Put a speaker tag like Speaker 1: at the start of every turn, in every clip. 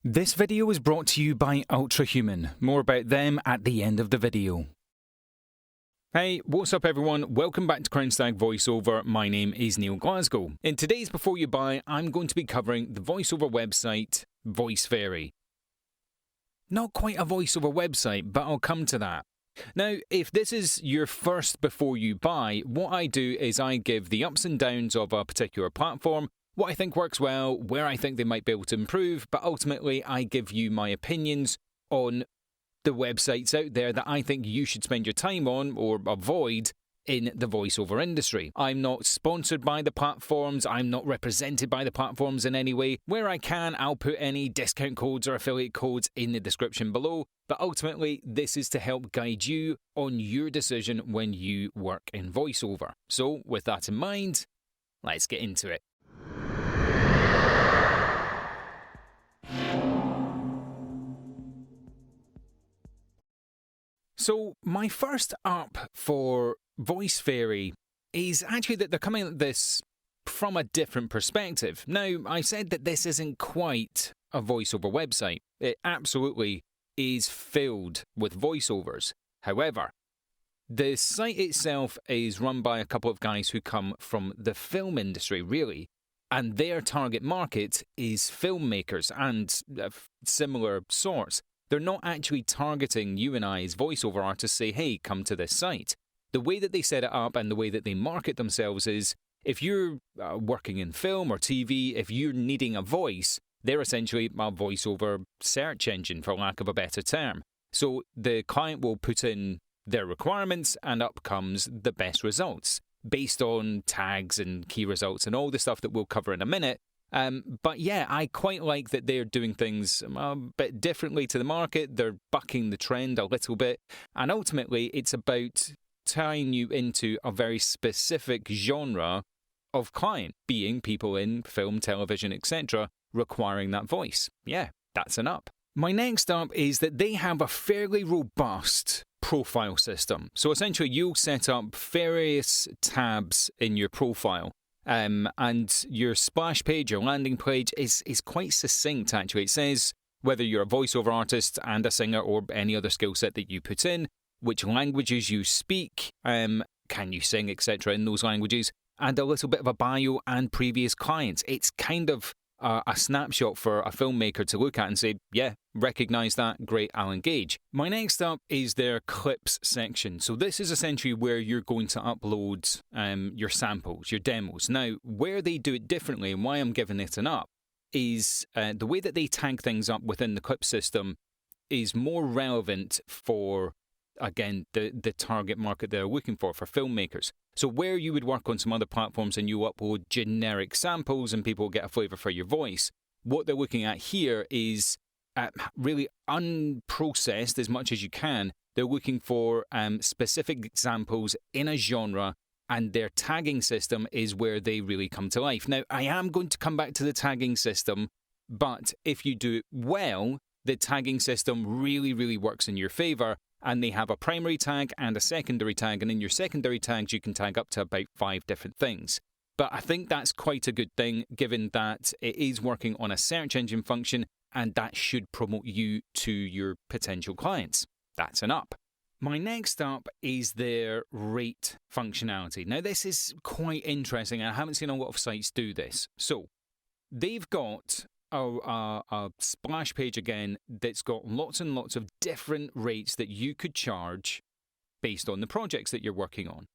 Speaker 1: This video is brought to you by UltraHuman. More about them at the end of the video. Hey, what's up everyone? Welcome back to Stag Voiceover. My name is Neil Glasgow. In today's Before You Buy, I'm going to be covering the voiceover website, VoiceFairy. Not quite a voiceover website, but I'll come to that. Now, if this is your first Before You Buy, what I do is I give the ups and downs of a particular platform, what I think works well, where I think they might be able to improve, but ultimately I give you my opinions on the websites out there that I think you should spend your time on or avoid in the voiceover industry. I'm not sponsored by the platforms, I'm not represented by the platforms in any way. Where I can, I'll put any discount codes or affiliate codes in the description below, but ultimately this is to help guide you on your decision when you work in voiceover. So with that in mind, let's get into it. So my first up for VoiceFairy is actually that they're coming at this from a different perspective. Now, I said that this isn't quite a voiceover website. It absolutely is filled with voiceovers. However, the site itself is run by a couple of guys who come from the film industry, really, and their target market is filmmakers and similar sorts. They're not actually targeting you and I as voiceover artists, say, hey, come to this site. The way that they set it up and the way that they market themselves is, if you're working in film or TV, if you're needing a voice, they're essentially a voiceover search engine, for lack of a better term. So the client will put in their requirements and up comes the best results, based on tags and key results and all the stuff that we'll cover in a minute. But yeah, I quite like that they're doing things a bit differently to the market. They're bucking the trend a little bit. And ultimately, it's about tying you into a very specific genre of client, being people in film, television, etc., requiring that voice. Yeah, that's an up. My next up is that they have a fairly robust profile system. So essentially, you'll set up various tabs in your profile. And your splash page, your landing page is quite succinct, actually. It says whether you're a voiceover artist and a singer or any other skill set that you put in, which languages you speak, can you sing, etc. in those languages, and a little bit of a bio and previous clients. It's kind of a snapshot for a filmmaker to look at and say, yeah, recognise that, great, I'll engage. My next up is their clips section. So this is essentially where you're going to upload your samples, your demos. Now, where they do it differently and why I'm giving it an up is the way that they tag things up within the clip system is more relevant for, again, the target market they're looking for filmmakers. So where you would work on some other platforms and you upload generic samples and people get a flavour for your voice, what they're looking at here is really unprocessed as much as you can. They're looking for specific examples in a genre, and their tagging system is where they really come to life. Now, I am going to come back to the tagging system, but if you do it well, the tagging system really, really works in your favour. And they have a primary tag and a secondary tag, and in your secondary tags you can tag up to about 5 different things. But I think that's quite a good thing, given that it is working on a search engine function, and that should promote you to your potential clients. That's an up. My next up is their rate functionality. Now, this is quite interesting, and I haven't seen a lot of sites do this. So, they've got a splash page again that's got lots and lots of different rates that you could charge based on the projects that you're working on.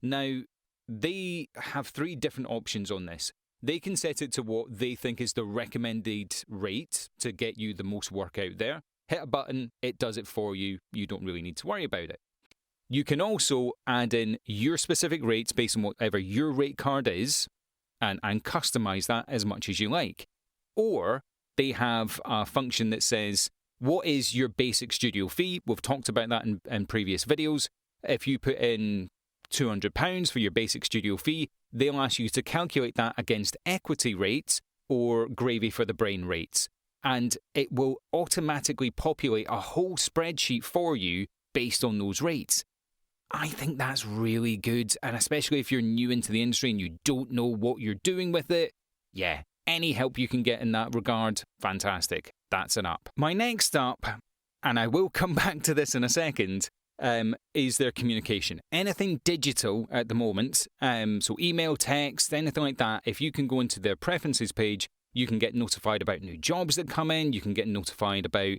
Speaker 1: Now, they have 3 different options on this. They can set it to what they think is the recommended rate to get you the most work out there. Hit a button, it does it for you. You don't really need to worry about it. You can also add in your specific rates based on whatever your rate card is and customize that as much as you like. Or they have a function that says, what is your basic studio fee? We've talked about that in previous videos. If you put in £200 for your basic studio fee, they'll ask you to calculate that against equity rates or gravy for the brain rates. And it will automatically populate a whole spreadsheet for you based on those rates. I think that's really good. And especially if you're new into the industry and you don't know what you're doing with it, yeah, any help you can get in that regard, fantastic. That's an up. My next up, and I will come back to this in a second, is their communication. Anything digital at the moment, so email, text, anything like that, if you can go into their preferences page, you can get notified about new jobs that come in, you can get notified about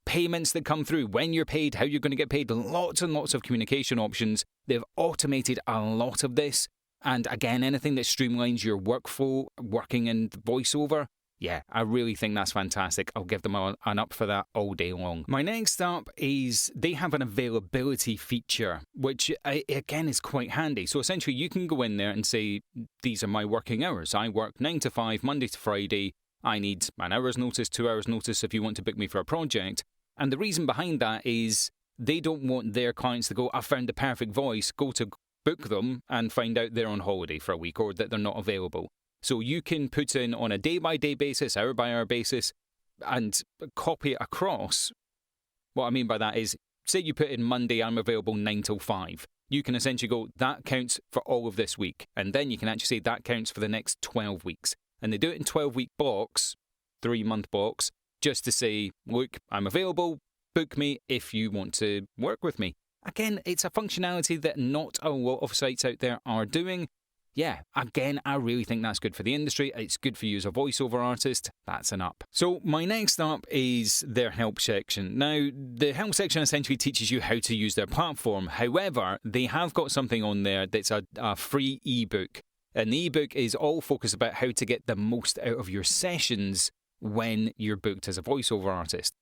Speaker 1: payments that come through, when you're paid, how you're going to get paid, lots and lots of communication options. They've automated a lot of this. And again, anything that streamlines your workflow, working in VoiceOver, yeah, I really think that's fantastic. I'll give them an up for that all day long. My next up is they have an availability feature, which again is quite handy. So essentially you can go in there and say, these are my working hours. I work 9 to 5, Monday to Friday. I need an hour's notice, 2 hours notice if you want to book me for a project. And the reason behind that is they don't want their clients to go, I found the perfect voice, go to book them and find out they're on holiday for a week or that they're not available. So you can put in on a day-by-day basis, hour-by-hour basis, and copy it across. What I mean by that is, say you put in Monday, I'm available 9 till 5. You can essentially go, that counts for all of this week. And then you can actually say that counts for the next 12 weeks. And they do it in 12-week blocks, 3-month blocks, just to say, look, I'm available, book me if you want to work with me. Again, it's a functionality that not a lot of sites out there are doing. Yeah, again, I really think that's good for the industry. It's good for you as a voiceover artist. That's an up. So my next up is their help section. Now, the help section essentially teaches you how to use their platform. However, they have got something on there that's a free ebook. And the ebook is all focused about how to get the most out of your sessions when you're booked as a voiceover artist.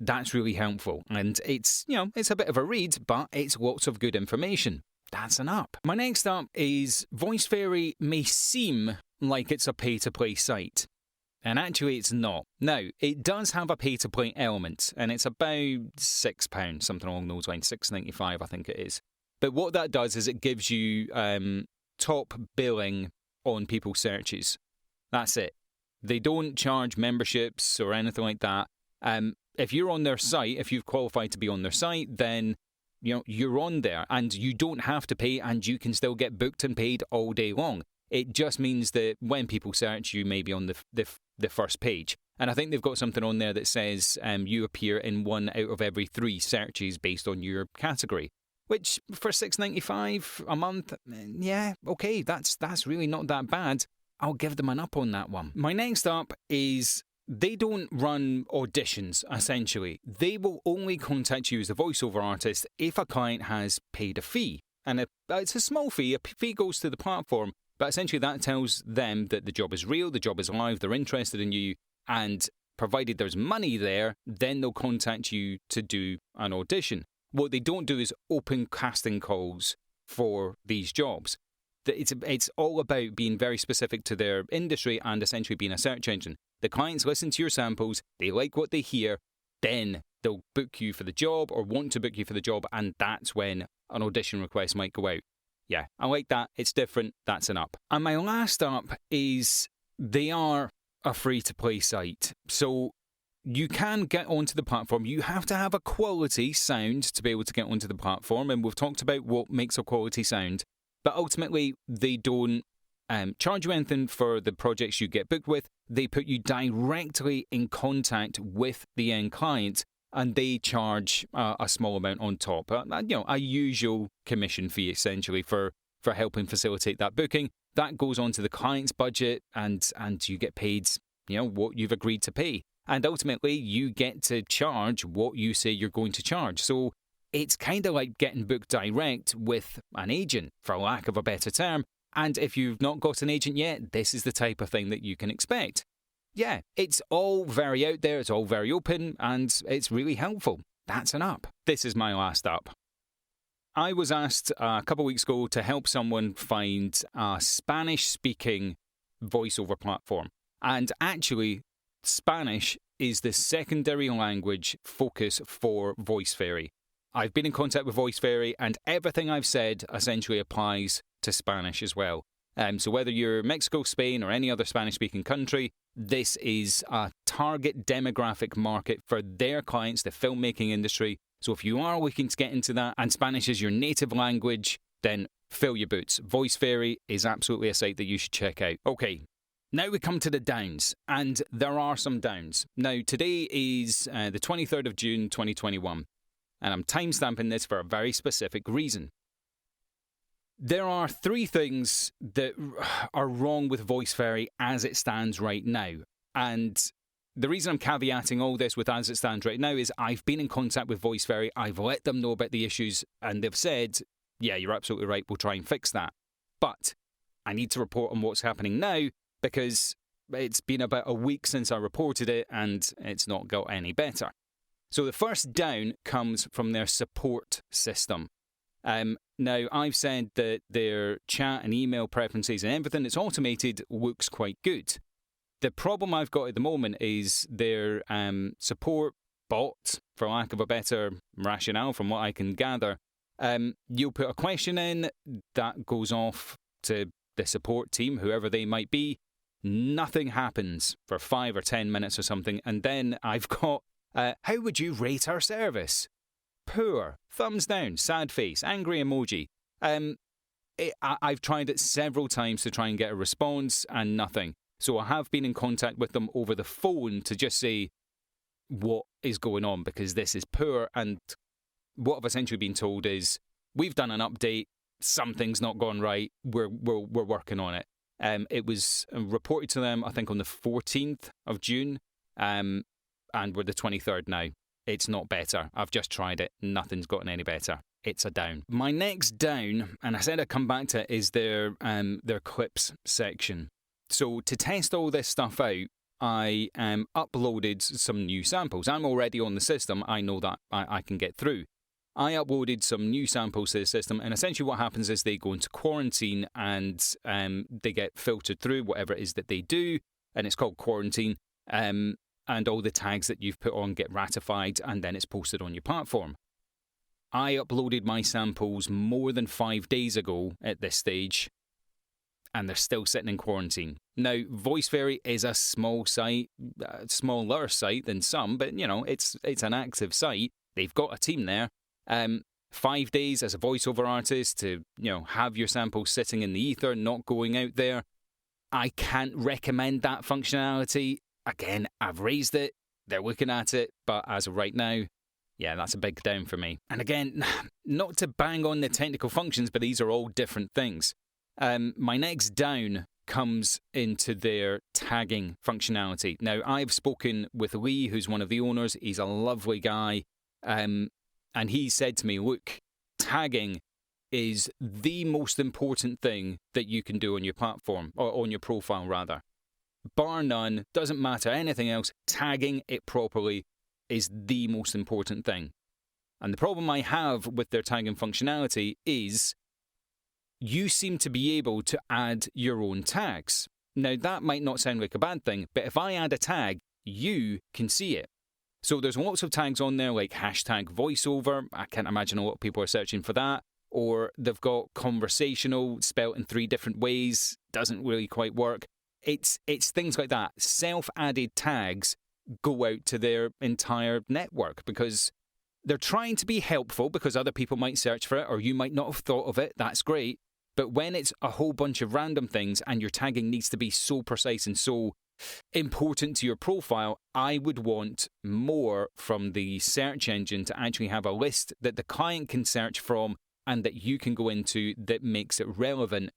Speaker 1: That's really helpful. And it's a bit of a read, but it's lots of good information. That's an up. My next up is VoiceFairy may seem like it's a pay-to-play site. And actually it's not. Now, it does have a pay-to-play element, and it's about £6, something along those lines, £6.95 I think it is. But what that does is it gives you top billing on people's searches. That's it. They don't charge memberships or anything like that. If you're on their site, if you've qualified to be on their site, then you're on there and you don't have to pay and you can still get booked and paid all day long. It just means that when people search, you may be on the first page. And I think they've got something on there that says you appear in 1 out of every 3 searches based on your category. Which, for $6.95 a month, yeah, okay, that's really not that bad. I'll give them an up on that one. My next up is they don't run auditions, essentially. They will only contact you as a voiceover artist if a client has paid a fee. And it's a small fee. A fee goes to the platform, but essentially that tells them that the job is real, the job is live, they're interested in you, and provided there's money there, then they'll contact you to do an audition. What they don't do is open casting calls for these jobs. It's all about being very specific to their industry and essentially being a search engine. The clients listen to your samples, they like what they hear, then they'll book you for the job or want to book you for the job, and that's when an audition request might go out. Yeah, I like that. It's different. That's an up. And my last up is they are a free-to-play site. So you can get onto the platform. You have to have a quality sound to be able to get onto the platform, and we've talked about what makes a quality sound. But ultimately, they don't charge you anything for the projects you get booked with. They put you directly in contact with the end client, and they charge a small amount on top. A usual commission fee, essentially, for helping facilitate that booking. That goes onto the client's budget, and you get paid, what you've agreed to pay. And ultimately, you get to charge what you say you're going to charge. So it's kind of like getting booked direct with an agent, for lack of a better term. And if you've not got an agent yet, this is the type of thing that you can expect. Yeah, it's all very out there, it's all very open, and it's really helpful. That's an up. This is my last up. I was asked a couple of weeks ago to help someone find a Spanish-speaking voiceover platform. And actually, Spanish is the secondary language focus for VoiceFairy. I've been in contact with VoiceFairy, and everything I've said essentially applies to Spanish as well. So whether you're Mexico, Spain, or any other Spanish-speaking country, this is a target demographic market for their clients, the filmmaking industry. So if you are looking to get into that, and Spanish is your native language, then fill your boots. VoiceFairy is absolutely a site that you should check out. Okay, Now we come to the downs, and there are some downs. Now, today is the 23rd of June 2021, and I'm timestamping this for a very specific reason. There are 3 things that are wrong with Voice Fairy as it stands right now. And the reason I'm caveating all this with as it stands right now is I've been in contact with Voice Fairy, I've let them know about the issues, and they've said, yeah, you're absolutely right, we'll try and fix that. But I need to report on what's happening now because it's been about a week since I reported it and it's not got any better. So the first down comes from their support system. Now, I've said that their chat and email preferences and everything that's automated looks quite good. The problem I've got at the moment is their support bot, for lack of a better rationale from what I can gather. You'll put a question in, that goes off to the support team, whoever they might be. Nothing happens for 5 or 10 minutes or something, and then I've got, how would you rate our service? Poor, thumbs down, sad face, angry emoji. I've tried it several times to try and get a response and nothing. So I have been in contact with them over the phone to just say what is going on because this is poor. And what I've essentially been told is we've done an update, something's not gone right, we're working on it. It was reported to them, I think, on the 14th of June, and we're the 23rd now. It's not better. I've just tried it. Nothing's gotten any better. It's a down. My next down, and I said I'd come back to it, is their clips section. So to test all this stuff out, I uploaded some new samples. I'm already on the system. I know that I can get through. I uploaded some new samples to the system, and essentially what happens is they go into quarantine and they get filtered through whatever it is that they do, and it's called quarantine. And all the tags that you've put on get ratified, and then it's posted on your platform. I uploaded my samples more than 5 days ago at this stage, and they're still sitting in quarantine. Now, Voice Fairy is a small site, smaller site than some, but, you know, it's an active site. They've got a team there. 5 days as a voiceover artist to, you know, have your samples sitting in the ether, not going out there. I can't recommend that functionality. Again, I've raised it, they're looking at it, but as of right now, yeah, that's a big down for me. And again, not to bang on the technical functions, but these are all different things. My next down comes into their tagging functionality. Now, I've spoken with Lee, who's one of the owners. He's a lovely guy. And he said to me, look, tagging is the most important thing that you can do on your platform, or on your profile, rather. Bar none, doesn't matter anything else, tagging it properly is the most important thing. And the problem I have with their tagging functionality is you seem to be able to add your own tags. Now, that might not sound like a bad thing, but if I add a tag, you can see it. So there's lots of tags on there like hashtag voiceover. I can't imagine a lot of people are searching for that. Or they've got conversational spelt in 3 different ways. Doesn't really quite work. It's things like that. Self-added tags go out to their entire network because they're trying to be helpful because other people might search for it or you might not have thought of it. That's great. But when it's a whole bunch of random things and your tagging needs to be so precise and so important to your profile, I would want more from the search engine to actually have a list that the client can search from and that you can go into that makes it relevant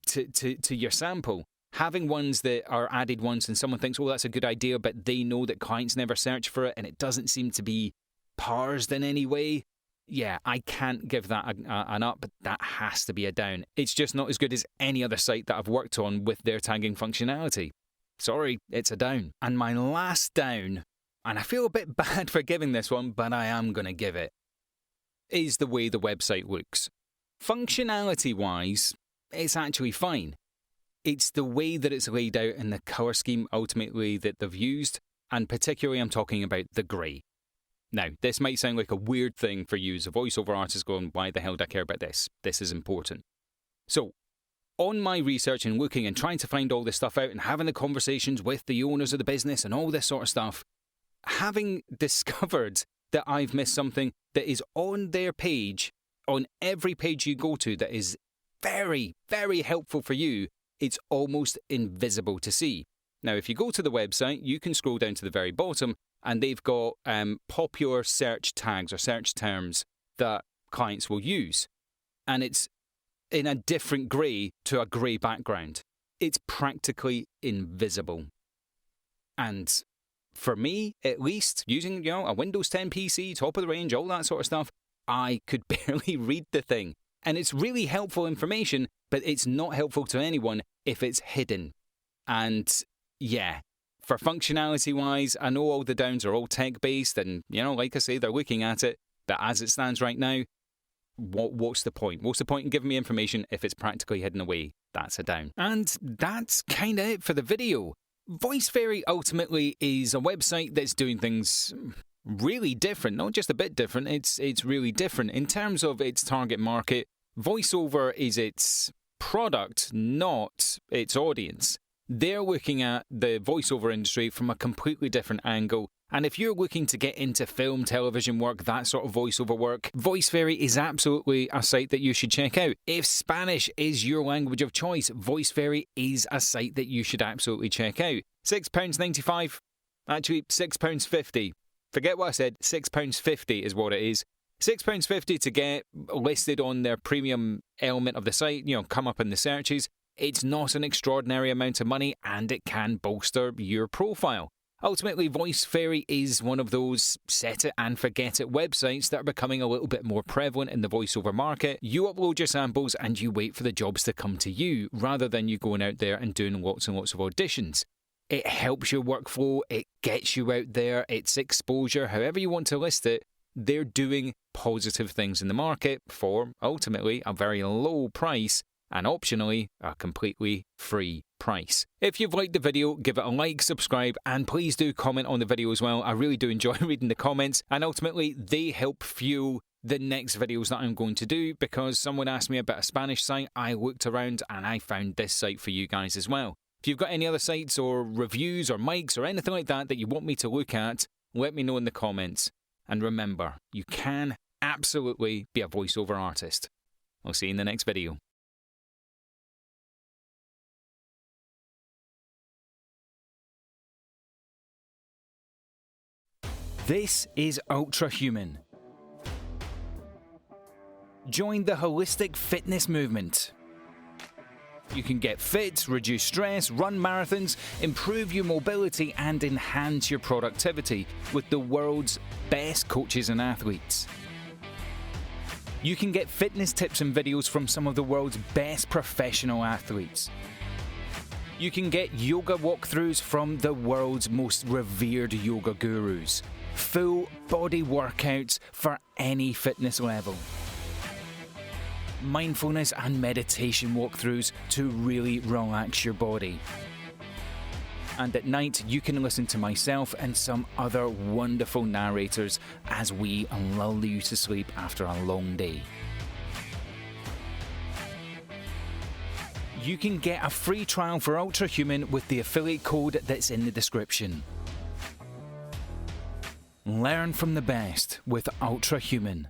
Speaker 1: to your sample. Having ones that are added once and someone thinks, oh, that's a good idea, but they know that clients never search for it and it doesn't seem to be parsed in any way. Yeah, I can't give that an up, but that has to be a down. It's just not as good as any other site that I've worked on with their tagging functionality. Sorry, it's a down. And my last down, and I feel a bit bad for giving this one, but I am going to give it, is the way the website looks. Functionality-wise, it's actually fine. It's the way that it's laid out and the colour scheme ultimately that they've used, and particularly I'm talking about the grey. Now, this might sound like a weird thing for you as a voiceover artist going, why the hell do I care about this? This is important. So, on my research and looking and trying to find all this stuff out and having the conversations with the owners of the business and all this sort of stuff, having discovered that I've missed something that is on their page, on every page you go to that is very, very helpful for you, it's almost invisible to see. Now, if you go to the website, you can scroll down to the very bottom, and they've got popular search tags or search terms that clients will use. And it's in a different grey to a grey background. It's practically invisible. And for me, at least, using a Windows 10 PC, top of the range, all that sort of stuff, I could barely read the thing. And it's really helpful information, but it's not helpful to anyone if it's hidden. And yeah, for functionality-wise, I know all the downs are all tech-based, and, like I say, they're looking at it, but as it stands right now, what's the point? What's the point in giving me information if it's practically hidden away? That's a down. And that's kind of it for the video. VoiceFairy ultimately is a website that's doing things really different, not just a bit different, it's really different. In terms of its target market, VoiceOver is its product, not its audience. They're looking at the voiceover industry from a completely different angle. And if you're looking to get into film, television work, that sort of voiceover work, VoiceFairy is absolutely a site that you should check out. If Spanish is your language of choice, VoiceFairy is a site that you should absolutely check out. £6.95, actually £6.50. Forget what I said, £6.50 is what it is. £6.50 to get listed on their premium element of the site, come up in the searches. It's not an extraordinary amount of money, and it can bolster your profile. Ultimately, VoiceFairy is one of those set it and forget it websites that are becoming a little bit more prevalent in the voiceover market. You upload your samples and you wait for the jobs to come to you, rather than you going out there and doing lots and lots of auditions. It helps your workflow, it gets you out there, it's exposure, however you want to list it. They're doing positive things in the market for, ultimately, a very low price, and optionally, a completely free price. If you've liked the video, give it a like, subscribe, and please do comment on the video as well. I really do enjoy reading the comments, and ultimately, they help fuel the next videos that I'm going to do, because someone asked me about a Spanish site. I looked around and I found this site for you guys as well. If you've got any other sites or reviews or mics or anything like that that you want me to look at, let me know in the comments. And remember, you can absolutely be a voiceover artist. I'll see you in the next video. This is UltraHuman. Join the holistic fitness movement. You can get fit, reduce stress, run marathons, improve your mobility, and enhance your productivity with the world's best coaches and athletes. You can get fitness tips and videos from some of the world's best professional athletes. You can get yoga walkthroughs from the world's most revered yoga gurus. Full body workouts for any fitness level. Mindfulness and meditation walkthroughs to really relax your body. And at night, you can listen to myself and some other wonderful narrators as we lull you to sleep after a long day. You can get a free trial for UltraHuman with the affiliate code that's in the description. Learn from the best with UltraHuman.